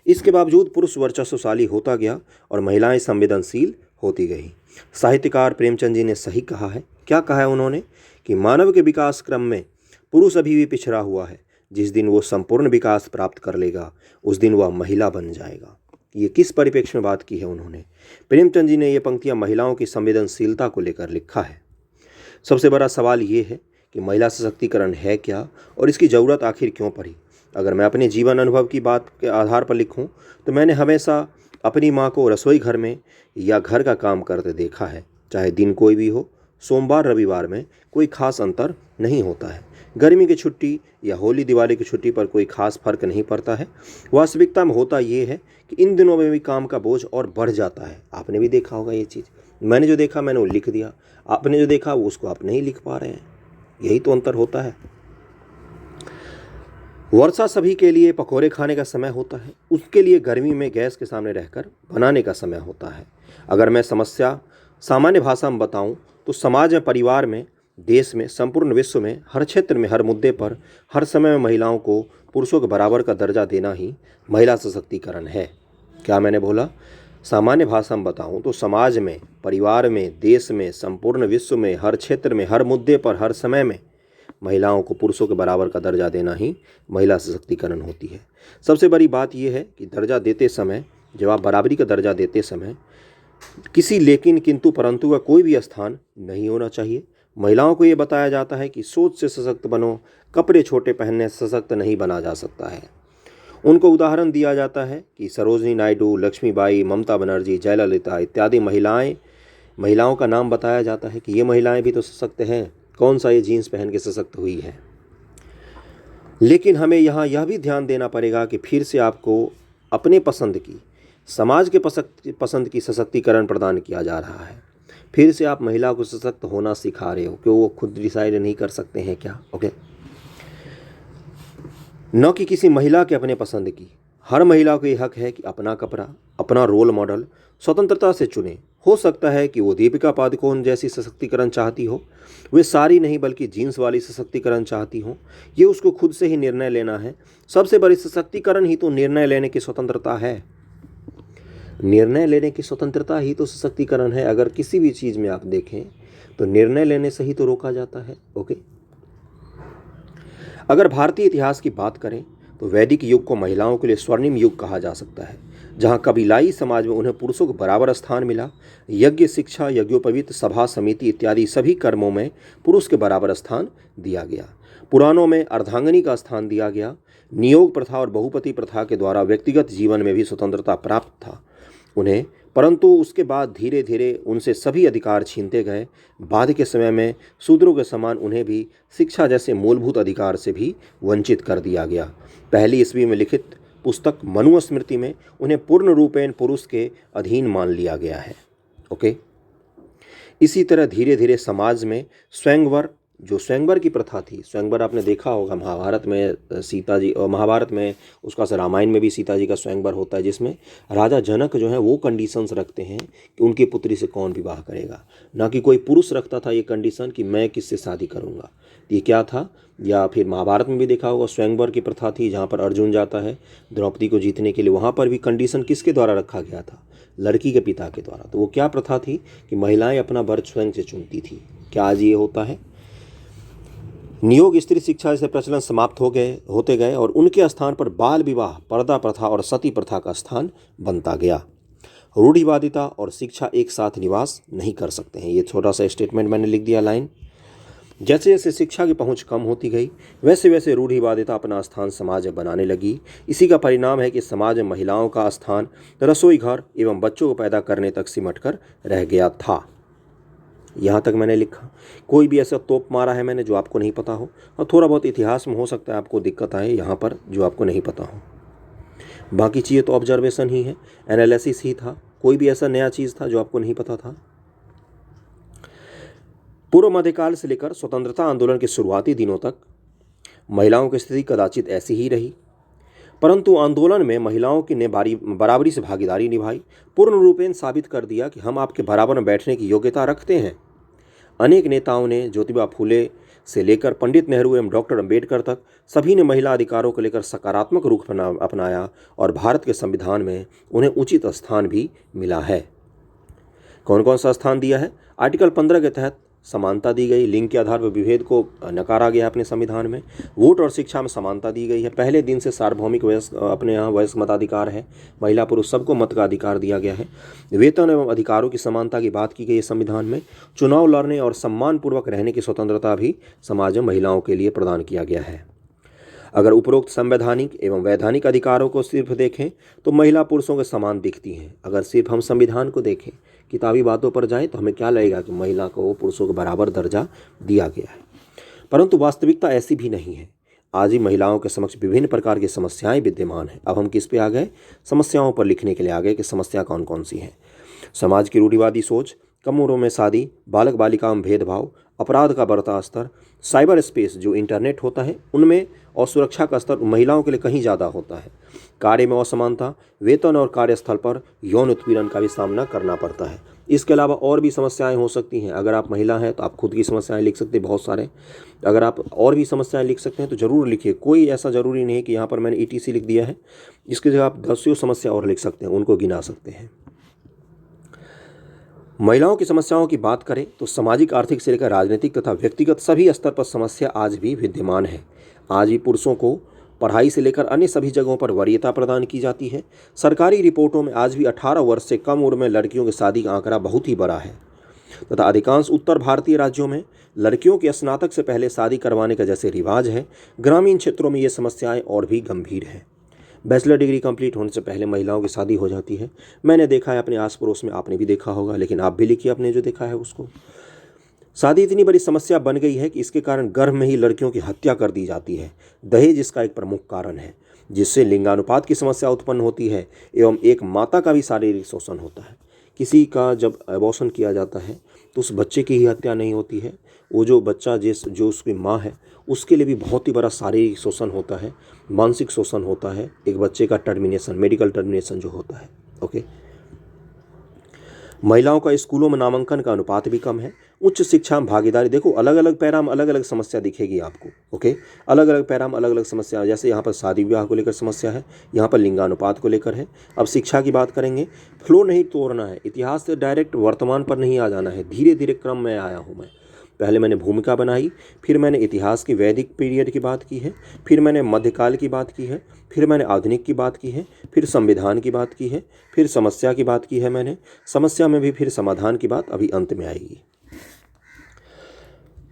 S1: इसके बावजूद पुरुष वर्चस्वशाली होता गया और महिलाएं संवेदनशील होती गई। साहित्यकार प्रेमचंद जी ने सही कहा है। क्या कहा है उन्होंने? कि मानव के विकास क्रम में पुरुष अभी भी पिछड़ा हुआ है। जिस दिन वो संपूर्ण विकास प्राप्त कर लेगा, उस दिन वह महिला बन जाएगा। ये किस परिप्रेक्ष्य में बात की है उन्होंने? प्रेमचंद जी ने ये पंक्तियां महिलाओं की संवेदनशीलता को लेकर लिखा है। सबसे बड़ा सवाल ये है कि महिला सशक्तिकरण है क्या और इसकी ज़रूरत आखिर क्यों पड़ी? अगर मैं अपने जीवन अनुभव की बात के आधार पर लिखूं, तो मैंने हमेशा अपनी माँ को रसोई घर में या घर का काम करते देखा है। चाहे दिन कोई भी हो, सोमवार रविवार में कोई खास अंतर नहीं होता है। गर्मी की छुट्टी या होली दिवाली की छुट्टी पर कोई खास फर्क नहीं पड़ता है। वास्तविकता में होता ये है कि इन दिनों में भी काम का बोझ और बढ़ जाता है। आपने भी देखा होगा ये चीज़। मैंने जो देखा मैंने वो लिख दिया, आपने जो देखा वो उसको आप नहीं लिख पा रहे हैं। यही तो अंतर होता है। वर्षा सभी के लिए पकौड़े खाने का समय होता है, उसके लिए गर्मी में गैस के सामने रहकर बनाने का समय होता है। अगर मैं समस्या सामान्य भाषा में बताऊं, तो समाज में, परिवार में, देश में, संपूर्ण विश्व में, हर क्षेत्र में, हर मुद्दे पर, हर समय में महिलाओं को पुरुषों के बराबर का दर्जा देना ही महिला सशक्तिकरण है। क्या मैंने बोला? सामान्य भाषा में बताऊं तो समाज में, परिवार में, देश में, संपूर्ण विश्व में, हर क्षेत्र में, हर मुद्दे पर, हर समय में महिलाओं को पुरुषों के बराबर का दर्जा देना ही महिला सशक्तिकरण होती है। सबसे बड़ी बात यह है कि दर्जा देते समय, जब आप बराबरी का दर्जा देते समय, किसी लेकिन, किंतु, परंतु का कोई भी स्थान नहीं होना चाहिए। महिलाओं को ये बताया जाता है कि सोच से सशक्त बनो, कपड़े छोटे पहनने से सशक्त नहीं बना जा सकता है। उनको उदाहरण दिया जाता है कि सरोजनी नायडू, लक्ष्मीबाई, ममता बनर्जी, जयललिता इत्यादि महिलाओं का नाम बताया जाता है कि ये महिलाएं भी तो सशक्त हैं। कौन सा ये जीन्स पहन के सशक्त हुई है? लेकिन हमें यहाँ यह भी ध्यान देना पड़ेगा कि फिर से आपको अपने पसंद की, समाज के पसंद की सशक्तिकरण प्रदान किया जा रहा है। फिर से आप महिला को सशक्त होना सिखा रहे हो कि वो खुद डिसाइड नहीं कर सकते हैं क्या? ओके, न कि किसी महिला के अपने पसंद की। हर महिला को ये हक है कि अपना कपड़ा, अपना रोल मॉडल स्वतंत्रता से चुने। हो सकता है कि वो दीपिका पादुकोण जैसी सशक्तिकरण चाहती हो, वे सारी नहीं बल्कि जीन्स वाली सशक्तिकरण चाहती हो। ये उसको खुद से ही निर्णय लेना है। सबसे बड़ी सशक्तिकरण ही तो निर्णय लेने की स्वतंत्रता है। निर्णय लेने की स्वतंत्रता ही तो सशक्तिकरण है। अगर किसी भी चीज़ में आप देखें तो निर्णय लेने से ही तो रोका जाता है। ओके, अगर भारतीय इतिहास की बात करें तो वैदिक युग को महिलाओं के लिए स्वर्णिम युग कहा जा सकता है, जहाँ कबीलाई समाज में उन्हें पुरुषों को बराबर स्थान मिला। यज्ञ, शिक्षा, यज्ञोपवीत, सभा, समिति इत्यादि सभी कर्मों में पुरुष के बराबर स्थान दिया गया। पुराणों में अर्धांगिनी का स्थान दिया गया। नियोग प्रथा और बहुपति प्रथा के द्वारा व्यक्तिगत जीवन में भी स्वतंत्रता प्राप्त था उन्हें, परंतु उसके बाद धीरे धीरे उनसे सभी अधिकार छीनते गए। बाद के समय में शूद्रों के समान उन्हें भी शिक्षा जैसे मूलभूत अधिकार से भी वंचित कर दिया गया। पहली ईस्वी में लिखित पुस्तक मनुस्मृति में उन्हें पूर्ण रूपेण पुरुष के अधीन मान लिया गया है। ओके, इसी तरह धीरे धीरे समाज में स्वयंवर, जो स्वयंवर की प्रथा थी, स्वयंवर आपने देखा होगा महाभारत में सीता जी, और महाभारत में उसका रामायण में भी सीता जी का स्वयंवर होता है, जिसमें राजा जनक जो है वो कंडीशंस रखते हैं कि उनकी पुत्री से कौन विवाह करेगा, ना कि कोई पुरुष रखता था ये कंडीशन कि मैं किससे शादी करूँगा। ये क्या था? या फिर महाभारत में भी देखा होगा स्वयंवर की प्रथा थी, जहाँ पर अर्जुन जाता है द्रौपदी को जीतने के लिए, वहाँ पर भी कंडीशन किसके द्वारा रखा गया था? लड़की के पिता के द्वारा। तो वो क्या प्रथा थी कि महिलाएं अपना वर स्वयं से चुनती थी। क्या आज ये होता है? नियोग, स्त्री शिक्षा जैसे प्रचलन समाप्त होते गए और उनके स्थान पर बाल विवाह, पर्दा प्रथा और सती प्रथा का स्थान बनता गया। रूढ़िवादिता और शिक्षा एक साथ निवास नहीं कर सकते हैं। ये छोटा सा स्टेटमेंट मैंने लिख दिया लाइन। जैसे जैसे शिक्षा की पहुंच कम होती गई, वैसे वैसे रूढ़िवादिता अपना स्थान समाज में बनाने लगी। इसी का परिणाम है कि समाज में महिलाओं का स्थान रसोई घर एवं बच्चों को पैदा करने तक सिमट कर रह गया था। यहाँ तक मैंने लिखा। कोई भी ऐसा तोप मारा है मैंने जो आपको नहीं पता हो, और थोड़ा बहुत इतिहास में हो सकता है आपको दिक्कत आए यहाँ पर जो आपको नहीं पता हो। बाकी चीज़ें तो ऑब्जर्वेशन ही है, एनालिसिस ही था। कोई भी ऐसा नया चीज़ था जो आपको नहीं पता था? पूर्व मध्यकाल से लेकर स्वतंत्रता आंदोलन के शुरुआती दिनों तक महिलाओं की स्थिति कदाचित ऐसी ही रही, परंतु आंदोलन में महिलाओं की ने बराबरी से भागीदारी निभाई, पूर्ण रूपेण साबित कर दिया कि हम आपके बराबर में बैठने की योग्यता रखते हैं। अनेक नेताओं ने, ज्योतिबा फूले से लेकर पंडित नेहरू एवं डॉक्टर अंबेडकर तक, सभी ने महिला अधिकारों को लेकर सकारात्मक रूप अपनाया और भारत के संविधान में उन्हें उचित स्थान भी मिला है। कौन कौन सा स्थान दिया है? आर्टिकल 15 के तहत समानता दी गई, लिंग के आधार पर विभेद को नकारा गया अपने संविधान में। वोट और शिक्षा में समानता दी गई है। पहले दिन से सार्वभौमिक अपने यहाँ वयस्क मताधिकार है, महिला पुरुष सबको मत का अधिकार दिया गया है। वेतन एवं अधिकारों की समानता की बात की गई है संविधान में। चुनाव लड़ने और सम्मानपूर्वक रहने की स्वतंत्रता भी समाज में महिलाओं के लिए प्रदान किया गया है। अगर उपरोक्त संवैधानिक एवं वैधानिक अधिकारों को सिर्फ देखें तो महिला पुरुषों के समान दिखती हैं। अगर सिर्फ हम संविधान को देखें, किताबी बातों पर जाएं, तो हमें क्या लगेगा कि महिला को पुरुषों के बराबर दर्जा दिया गया है, परंतु वास्तविकता ऐसी भी नहीं है। आज ही महिलाओं के समक्ष विभिन्न प्रकार की समस्याएं विद्यमान हैं। अब हम किस पे आ गए? समस्याओं पर लिखने के लिए आ गए कि समस्या कौन कौन सी है। समाज की रूढ़िवादी सोच, कम उम्र में शादी, बालक बालिकाओं में भेदभाव, अपराध का बढ़ता स्तर, साइबर स्पेस जो इंटरनेट होता है उनमें, और सुरक्षा का स्तर महिलाओं के लिए कहीं ज़्यादा होता है। कार्य में असमानता, वेतन और कार्यस्थल पर यौन उत्पीड़न का भी सामना करना पड़ता है। इसके अलावा और भी समस्याएं हो सकती हैं। अगर आप महिला हैं तो आप खुद की समस्याएं लिख सकते हैं बहुत सारे। अगर आप और भी समस्याएं लिख सकते हैं तो ज़रूर लिखिए। कोई ऐसा ज़रूरी नहीं है कि यहाँ पर मैंने ETC लिख दिया है, इसकी जगह आप 10 समस्या और लिख सकते हैं, उनको गिना सकते हैं। महिलाओं की समस्याओं की बात करें तो सामाजिक, आर्थिक से लेकर राजनीतिक तथा व्यक्तिगत सभी स्तर पर समस्या आज भी विद्यमान है। आज भी पुरुषों को पढ़ाई से लेकर अन्य सभी जगहों पर वरीयता प्रदान की जाती है। सरकारी रिपोर्टों में आज भी 18 वर्ष से कम उम्र में लड़कियों की शादी का आंकड़ा बहुत ही बड़ा है तथा अधिकांश उत्तर भारतीय राज्यों में लड़कियों के स्नातक से पहले शादी करवाने का जैसे रिवाज है, ग्रामीण क्षेत्रों में ये समस्याएं और भी गंभीर हैं। बैचलर डिग्री कंप्लीट होने से पहले महिलाओं की शादी हो जाती है। मैंने देखा है अपने आस पड़ोस में, आपने भी देखा होगा, लेकिन आप भी लिखिए आपने जो देखा है उसको। शादी इतनी बड़ी समस्या बन गई है कि इसके कारण गर्भ में ही लड़कियों की हत्या कर दी जाती है। दहेज इसका एक प्रमुख कारण है, जिससे लिंगानुपात की समस्या उत्पन्न होती है एवं एक माता का भी शारीरिक शोषण होता है। किसी का जब अबॉर्शन किया जाता है तो उस बच्चे की ही हत्या नहीं होती है, वो जो बच्चा जो उसकी माँ है उसके लिए भी बहुत ही बड़ा शारीरिक शोषण होता है, मानसिक शोषण होता है। एक बच्चे का टर्मिनेशन, मेडिकल टर्मिनेशन जो होता है। ओके, महिलाओं का स्कूलों में नामांकन का अनुपात भी कम है। उच्च शिक्षा में भागीदारी, देखो अलग अलग पैरा में अलग अलग समस्या दिखेगी आपको। ओके, अलग अलग पैरा में अलग अलग समस्या, जैसे यहाँ पर शादी विवाह को लेकर समस्या है, यहाँ पर लिंगानुपात को लेकर है। अब शिक्षा की बात करेंगे। फ्लो नहीं तोड़ना है, इतिहास से डायरेक्ट वर्तमान पर नहीं आ जाना है, धीरे धीरे क्रम में आया हूँ मैं। पहले मैंने भूमिका बनाई, फिर मैंने इतिहास की वैदिक पीरियड की बात की है, फिर मैंने मध्यकाल की बात की है, फिर मैंने आधुनिक की बात की है, फिर संविधान की बात की है, फिर समस्या की बात की है मैंने, समस्या में भी फिर समाधान की बात अभी अंत में आएगी।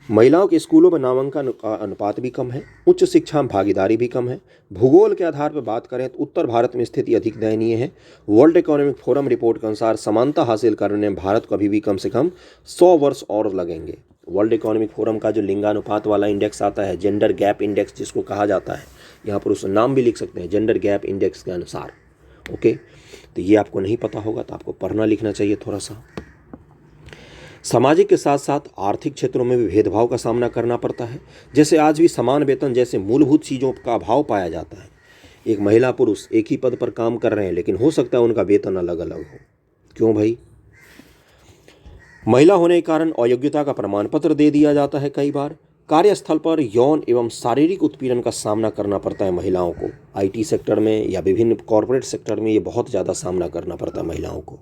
S1: महिलाओं के स्कूलों में नामांकन का अनुपात भी कम है, उच्च शिक्षा में भागीदारी भी कम है। भूगोल के आधार पर बात करें तो उत्तर भारत में स्थिति अधिक दयनीय है। वर्ल्ड इकोनॉमिक फोरम रिपोर्ट के अनुसार समानता हासिल करने में भारत को अभी भी कम से कम 100 वर्ष और लगेंगे। वर्ल्ड इकोनॉमिक फोरम का जो लिंगानुपात वाला इंडेक्स आता है, जेंडर गैप इंडेक्स जिसको कहा जाता है, यहाँ पर उस नाम भी लिख सकते हैं, जेंडर गैप इंडेक्स के अनुसार। ओके, तो ये आपको नहीं पता होगा तो आपको पढ़ना लिखना चाहिए थोड़ा सा। सामाजिक के साथ साथ आर्थिक क्षेत्रों में भी भेदभाव का सामना करना पड़ता है। जैसे आज भी समान वेतन जैसे मूलभूत चीज़ों का अभाव पाया जाता है। एक महिला पुरुष एक ही पद पर काम कर रहे हैं, लेकिन हो सकता है उनका वेतन अलग अलग हो। क्यों भाई? महिला होने के कारण अयोग्यता का प्रमाण पत्र दे दिया जाता है। कई बार कार्यस्थल पर यौन एवं शारीरिक उत्पीड़न का सामना करना पड़ता है महिलाओं को। IT सेक्टर में या विभिन्न कॉरपोरेट सेक्टर में ये बहुत ज़्यादा सामना करना पड़ता है महिलाओं को।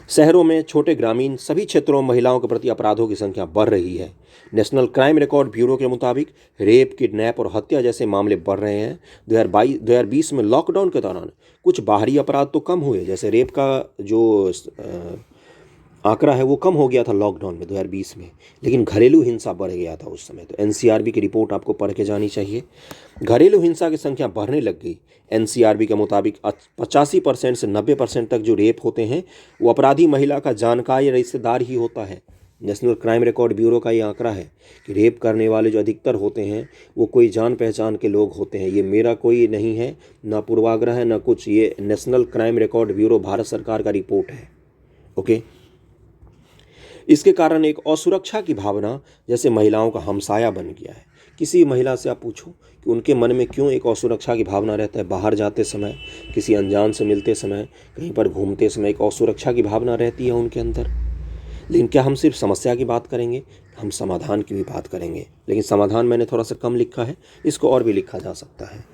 S1: शहरों में, छोटे ग्रामीण सभी क्षेत्रों में महिलाओं के प्रति अपराधों की संख्या बढ़ रही है। नेशनल क्राइम रिकॉर्ड ब्यूरो के मुताबिक रेप, किडनैप और हत्या जैसे मामले बढ़ रहे हैं। 2020 में लॉकडाउन के दौरान कुछ बाहरी अपराध तो कम हुए, जैसे रेप का जो आंकड़ा है वो कम हो गया था लॉकडाउन में 2020 में, लेकिन घरेलू हिंसा बढ़ गया था उस समय। तो NCRB की रिपोर्ट आपको पढ़ के जानी चाहिए। घरेलू हिंसा की संख्या बढ़ने लग गई। NCRB के मुताबिक 85% से 90% तक जो रेप होते हैं वो अपराधी महिला का जानकार या रिश्तेदार ही होता है। नेशनल क्राइम रिकॉर्ड ब्यूरो का ये आंकड़ा है कि रेप करने वाले जो अधिकतर होते हैं वो कोई जान पहचान के लोग होते हैं। ये मेरा कोई नहीं है, ना पूर्वाग्रह है, ना कुछ, ये national crime record bureau Bharat सरकार का रिपोर्ट है। ओके, इसके कारण एक असुरक्षा की भावना जैसे महिलाओं का हमसाया बन गया है। किसी महिला से आप पूछो कि उनके मन में क्यों एक असुरक्षा की भावना रहता है। बाहर जाते समय, किसी अनजान से मिलते समय, कहीं पर घूमते समय एक असुरक्षा की भावना रहती है उनके अंदर। लेकिन क्या हम सिर्फ समस्या की बात करेंगे? हम समाधान की भी बात करेंगे, लेकिन समाधान मैंने थोड़ा सा कम लिखा है, इसको और भी लिखा जा सकता है।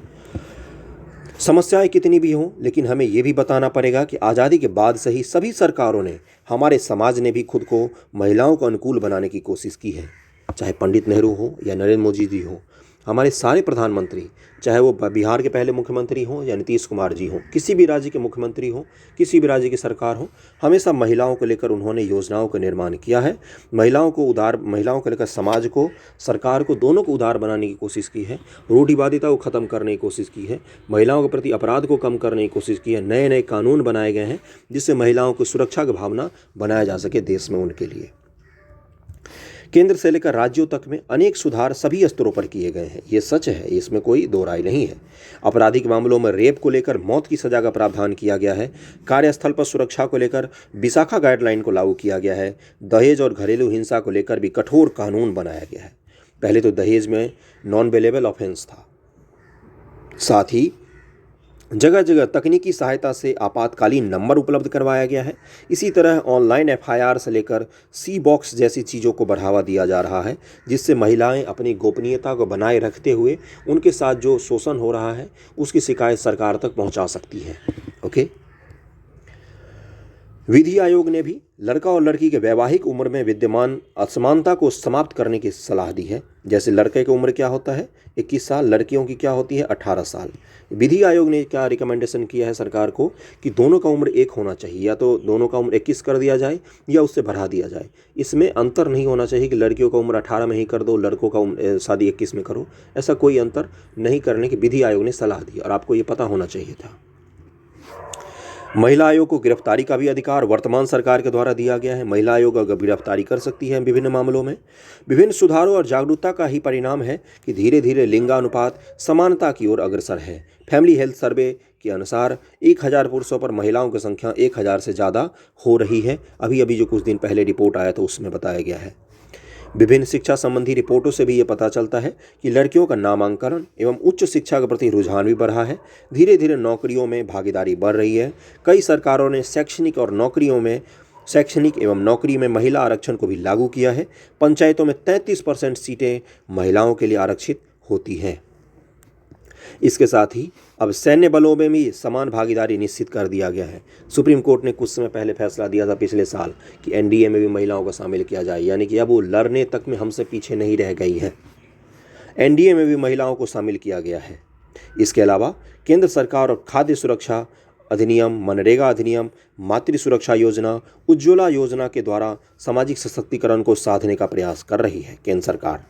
S1: समस्याएं कितनी भी हों, लेकिन हमें ये भी बताना पड़ेगा कि आज़ादी के बाद से ही सभी सरकारों ने, हमारे समाज ने भी खुद को महिलाओं को अनुकूल बनाने की कोशिश की है। चाहे पंडित नेहरू हो या नरेंद्र मोदी जी हो, हमारे सारे प्रधानमंत्री, चाहे वो बिहार के पहले मुख्यमंत्री हों या नीतीश कुमार जी हों, किसी भी राज्य के मुख्यमंत्री हों, किसी भी राज्य की सरकार हो, हमेशा महिलाओं को लेकर उन्होंने योजनाओं का निर्माण किया है। महिलाओं को लेकर समाज को, सरकार को, दोनों को उदार बनाने की कोशिश की है। रूढ़िवादिता को ख़त्म करने की कोशिश की है। महिलाओं के प्रति अपराध को कम करने की कोशिश की है। नए नए कानून बनाए गए हैं जिससे महिलाओं को सुरक्षा की भावना बनाया जा सके देश में उनके लिए। केंद्र से लेकर राज्यों तक में अनेक सुधार सभी स्तरों पर किए गए हैं। ये सच है, इसमें कोई दो राय नहीं है। आपराधिक मामलों में रेप को लेकर मौत की सजा का प्रावधान किया गया है। कार्यस्थल पर सुरक्षा को लेकर विशाखा गाइडलाइन को लागू किया गया है। दहेज और घरेलू हिंसा को लेकर भी कठोर कानून बनाया गया है। पहले तो दहेज में नॉन बेलेबल ऑफेंस था। साथ ही जगह जगह तकनीकी सहायता से आपातकालीन नंबर उपलब्ध करवाया गया है। इसी तरह ऑनलाइन FIR से लेकर C-बॉक्स जैसी चीज़ों को बढ़ावा दिया जा रहा है, जिससे महिलाएं अपनी गोपनीयता को बनाए रखते हुए उनके साथ जो शोषण हो रहा है उसकी शिकायत सरकार तक पहुंचा सकती हैं। ओके, विधि आयोग ने भी लड़का और लड़की के वैवाहिक उम्र में विद्यमान असमानता को समाप्त करने की सलाह दी है। जैसे लड़के की उम्र क्या होता है 21 साल, लड़कियों की क्या होती है 18 साल। विधि आयोग ने क्या रिकमेंडेशन किया है सरकार को कि दोनों का उम्र एक होना चाहिए, या तो दोनों का उम्र 21 कर दिया जाए या उससे बढ़ा दिया जाए। इसमें अंतर नहीं होना चाहिए कि लड़कियों का उम्र 18 में ही कर दो, लड़कों का शादी 21 में करो। ऐसा कोई अंतर नहीं करने की विधि आयोग ने सलाह दी और आपको ये पता होना चाहिए था। महिला आयोग को गिरफ्तारी का भी अधिकार वर्तमान सरकार के द्वारा दिया गया है। महिला आयोग अगर गिरफ्तारी कर सकती है विभिन्न मामलों में। विभिन्न सुधारों और जागरूकता का ही परिणाम है कि धीरे धीरे लिंगानुपात समानता की ओर अग्रसर है। फैमिली हेल्थ सर्वे के अनुसार 1000 पुरुषों पर महिलाओं की संख्या 1000 से ज़्यादा हो रही है। अभी जो कुछ दिन पहले रिपोर्ट आया था उसमें बताया गया है। विभिन्न शिक्षा संबंधी रिपोर्टों से भी ये पता चलता है कि लड़कियों का नामांकन एवं उच्च शिक्षा के प्रति रुझान भी बढ़ा है। धीरे धीरे नौकरियों में भागीदारी बढ़ रही है। कई सरकारों ने शैक्षणिक एवं नौकरी में महिला आरक्षण को भी लागू किया है। पंचायतों में 33% सीटें महिलाओं के लिए आरक्षित होती हैं। इसके साथ ही अब सैन्य बलों में भी समान भागीदारी निश्चित कर दिया गया है। सुप्रीम कोर्ट ने कुछ समय पहले फैसला दिया था पिछले साल कि एनडीए में भी महिलाओं को शामिल किया जाए, यानी कि अब वो लड़ने तक में हमसे पीछे नहीं रह गई है। एनडीए में भी महिलाओं को शामिल किया गया है। इसके अलावा केंद्र सरकार और खाद्य सुरक्षा अधिनियम, मनरेगा अधिनियम, मातृ सुरक्षा योजना, उज्ज्वला योजना के द्वारा सामाजिक सशक्तिकरण को साधने का प्रयास कर रही है केंद्र सरकार।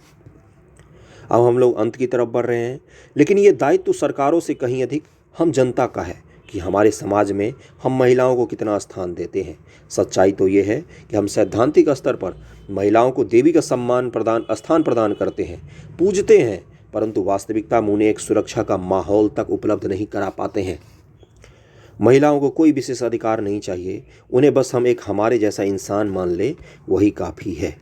S1: अब हम लोग अंत की तरफ बढ़ रहे हैं, लेकिन ये दायित्व तो सरकारों से कहीं अधिक हम जनता का है कि हमारे समाज में हम महिलाओं को कितना स्थान देते हैं। सच्चाई तो ये है कि हम सैद्धांतिक स्तर पर महिलाओं को देवी का स्थान प्रदान करते हैं, पूजते हैं, परंतु वास्तविकता में उन्हें एक सुरक्षा का माहौल तक उपलब्ध नहीं करा पाते हैं। महिलाओं को कोई विशेष अधिकार नहीं चाहिए, उन्हें बस हम एक हमारे जैसा इंसान मान ले, वही काफ़ी है।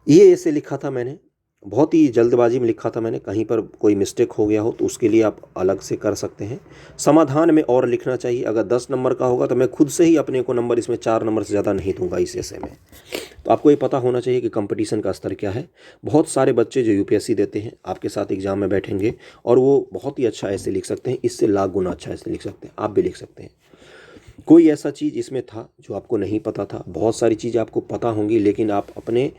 S1: ये ऐसे लिखा था मैंने, बहुत ही जल्दबाजी में लिखा था मैंने, कहीं पर कोई मिस्टेक हो गया हो तो उसके लिए आप अलग से कर सकते हैं। समाधान में और लिखना चाहिए। अगर 10 नंबर का होगा तो मैं खुद से ही अपने को नंबर इसमें 4 नंबर से ज़्यादा नहीं दूंगा इस ऐसे में। तो आपको ये पता होना चाहिए कि कंपटीशन का स्तर क्या है। बहुत सारे बच्चे जो यूपीएससी देते हैं आपके साथ एग्जाम में बैठेंगे और वो बहुत ही अच्छा ऐसे लिख सकते हैं, इससे लाख गुना अच्छा ऐसे लिख सकते हैं, आप भी लिख सकते हैं। कोई ऐसा चीज़ इसमें था जो आपको नहीं पता था। बहुत सारी चीज़ें आपको पता होंगी, लेकिन आप अपने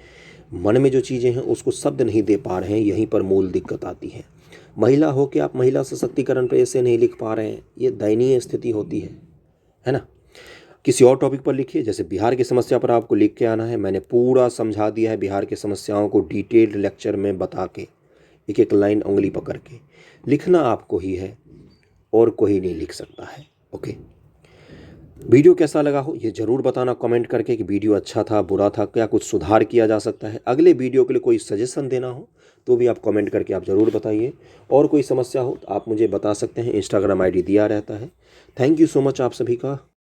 S1: मन में जो चीज़ें हैं उसको शब्द नहीं दे पा रहे हैं, यहीं पर मूल दिक्कत आती है। महिला हो के आप महिला सशक्तिकरण पे ऐसे नहीं लिख पा रहे हैं, ये दयनीय स्थिति होती है ना। किसी और टॉपिक पर लिखिए, जैसे बिहार की समस्या पर आपको लिख के आना है। मैंने पूरा समझा दिया है बिहार की समस्याओं को डिटेल्ड लेक्चर में बता के, एक एक लाइन उंगली पकड़ के। लिखना आपको ही है और कोई नहीं लिख सकता है। ओके, वीडियो कैसा लगा हो ये ज़रूर बताना कमेंट करके कि वीडियो अच्छा था, बुरा था, क्या कुछ सुधार किया जा सकता है। अगले वीडियो के लिए कोई सजेशन देना हो तो भी आप कमेंट करके आप ज़रूर बताइए। और कोई समस्या हो तो आप मुझे बता सकते हैं, इंस्टाग्राम आईडी दिया रहता है। थैंक यू सो मच आप सभी का।